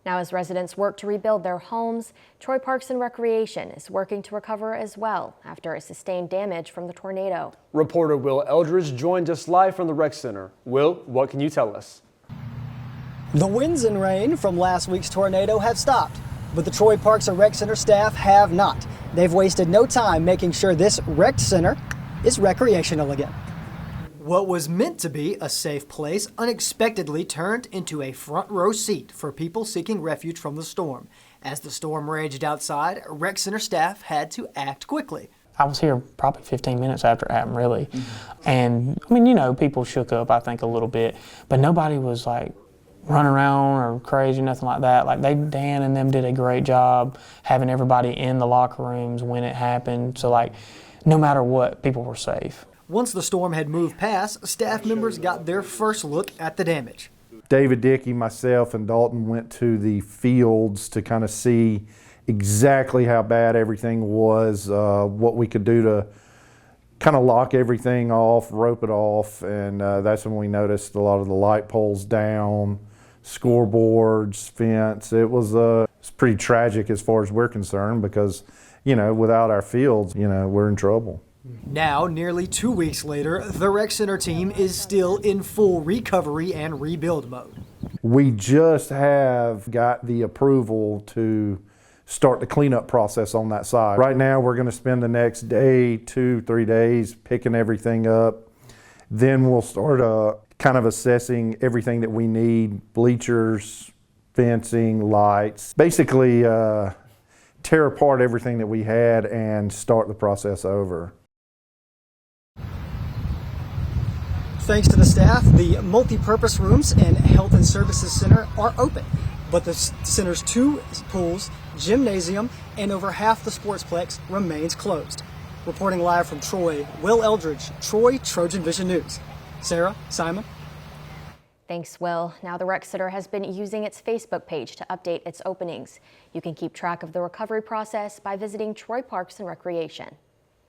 Now, as residents work to rebuild their homes, Troy Parks and Recreation is working to recover as well after it sustained damage from the tornado. Reporter Will Eldridge joined us live from the rec center. Will, what can you tell us? The winds and rain from last week's tornado have stopped, but the Troy Parks and Rec Center staff have not. They've wasted no time making sure this rec center is recreational again. What was meant to be a safe place unexpectedly turned into a front row seat for people seeking refuge from the storm. As the storm raged outside, rec center staff had to act quickly. I was here probably 15 minutes after it happened, really. And I mean, you know, people shook up, I think, a little bit, but nobody was like running around or crazy, nothing like that. Like Dan and them did a great job having everybody in the locker rooms when it happened. So like, no matter what, people were safe. Once the storm had moved past, staff members got their first look at the damage. David, Dickey, myself, and Dalton went to the fields to kind of see exactly how bad everything was, what we could do to kind of lock everything off, rope it off, and that's when we noticed a lot of the light poles down, scoreboards, fence. It was it's pretty tragic as far as we're concerned because, you know, without our fields, you know, we're in trouble. Now, nearly 2 weeks later, the rec center team is still in full recovery and rebuild mode. We just have got the approval to start the cleanup process on that side. Right now, we're going to spend the next day, 2-3 days picking everything up. Then we'll start kind of assessing everything that we need, bleachers, fencing, lights. Basically, tear apart everything that we had and start the process over. Thanks to the staff, the multi-purpose rooms and Health and Services Center are open, but the center's 2 pools, gymnasium, and over half the sportsplex remains closed. Reporting live from Troy, Will Eldridge, Troy TrojanVision News. Sarah, Simon. Thanks, Will. Now the rec center has been using its Facebook page to update its openings. You can keep track of the recovery process by visiting Troy Parks and Recreation.